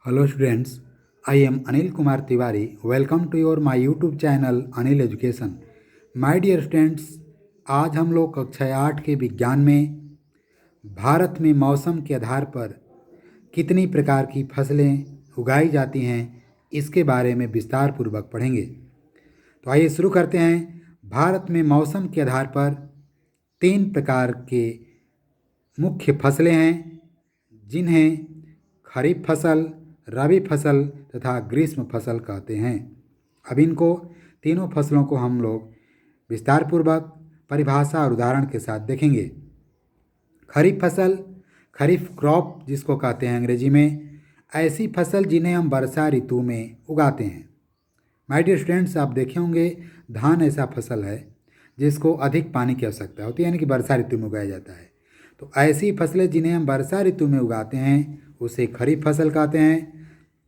Hello students, I am Anil Kumar Tiwari. Welcome to your my YouTube channel Anil Education. My dear students, आज हम लोग कक्षा 8 के विज्ञान में भारत में मौसम के आधार पर कितनी प्रकार की फसलें उगाई जाती हैं इसके बारे में विस्तार पूर्वक पढ़ेंगे। तो आइए शुरू करते हैं। भारत में मौसम के आधार पर 3 प्रकार के मुख्य फसलें हैं जिन्हें खरीफ फसल, रबी फसल तथा ग्रीष्म फसल कहते हैं। अब इनको तीनों फसलों को हम लोग विस्तार पूर्वक परिभाषा और उदाहरण के साथ देखेंगे। खरीफ फसल, खरीफ क्रॉप जिसको कहते हैं अंग्रेजी में, ऐसी फसल जिन्हें हम वर्षा ऋतु में उगाते हैं। माय डियर स्टूडेंट्स, आप देखे होंगे धान ऐसा फसल है जिसको अधिक पानी की आवश्यकता होती है, यानी कि वर्षा ऋतु में उगाया जाता है। तो ऐसी फसलें जिन्हें हम वर्षा ऋतु में उगाते हैं उसे खरीफ फसल कहते हैं।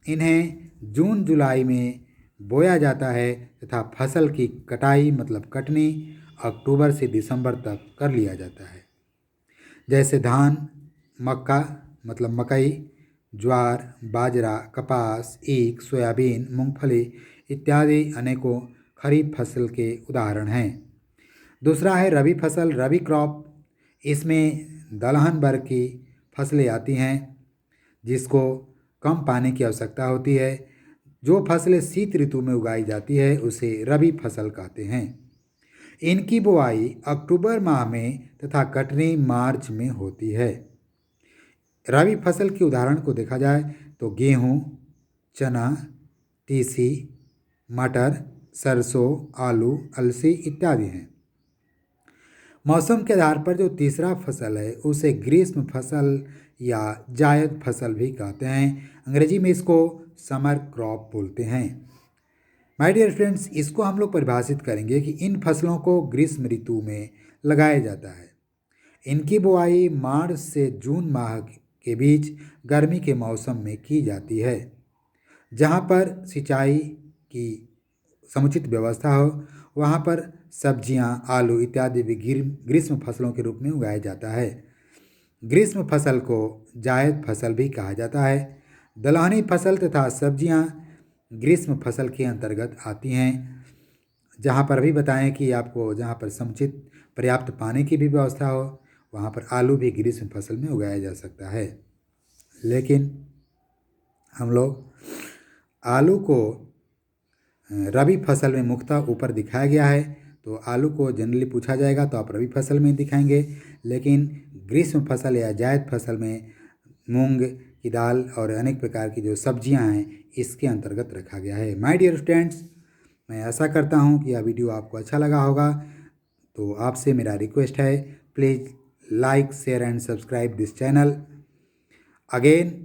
इन्हें जून जुलाई में बोया जाता है तथा फसल की कटाई मतलब कटनी अक्टूबर से दिसंबर तक कर लिया जाता है। जैसे धान, मक्का मतलब मकई, ज्वार, बाजरा, कपास, ईख, सोयाबीन, मूंगफली इत्यादि अनेकों खरीफ फसल के उदाहरण हैं। दूसरा है रबी फसल, रबी क्रॉप। इसमें दलहन वर्ग की फसलें आती हैं जिसको कम पानी की आवश्यकता होती है। जो फसलें शीत ऋतु में उगाई जाती है उसे रबी फसल कहते हैं। इनकी बुआई अक्टूबर माह में तथा कटनी मार्च में होती है। रबी फसल के उदाहरण को देखा जाए तो गेहूँ, चना, तीसी, मटर, सरसों, आलू, अलसी इत्यादि हैं। मौसम के आधार पर जो तीसरा फसल है उसे ग्रीष्म फसल या जायद फसल भी कहते हैं। अंग्रेजी में इसको समर क्रॉप बोलते हैं। माय डियर फ्रेंड्स, इसको हम लोग परिभाषित करेंगे कि इन फसलों को ग्रीष्म ऋतु में लगाया जाता है। इनकी बुआई मार्च से जून माह के बीच गर्मी के मौसम में की जाती है, जहाँ पर सिंचाई की समुचित व्यवस्था हो। वहाँ पर सब्जियाँ, आलू इत्यादि भी ग्रीष्म फसलों के रूप में उगाया जाता है। ग्रीष्म फसल को जायद फसल भी कहा जाता है। दलहनी फसल तथा सब्जियाँ ग्रीष्म फसल के अंतर्गत आती हैं। जहाँ पर अभी बताएं कि आपको जहाँ पर समुचित पर्याप्त पानी की भी व्यवस्था हो वहाँ पर आलू भी ग्रीष्म फसल में उगाया जा सकता है। लेकिन हम लोग आलू को रबी फसल में मुख्यतः ऊपर दिखाया गया है, तो आलू को जनरली पूछा जाएगा तो आप रबी फसल में दिखाएंगे, लेकिन ग्रीष्म फसल या जायद फसल में मूंग की दाल और अनेक प्रकार की जो सब्जियां हैं इसके अंतर्गत रखा गया है। माय डियर स्टूडेंट्स, मैं आशा करता हूं कि यह वीडियो आपको अच्छा लगा होगा। तो आपसे मेरा रिक्वेस्ट है, please like, share and subscribe this channel. Again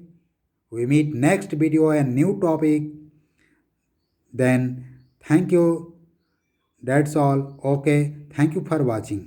we meet next video and new topic. Then thank you. That's all. Okay. Thank you for watching.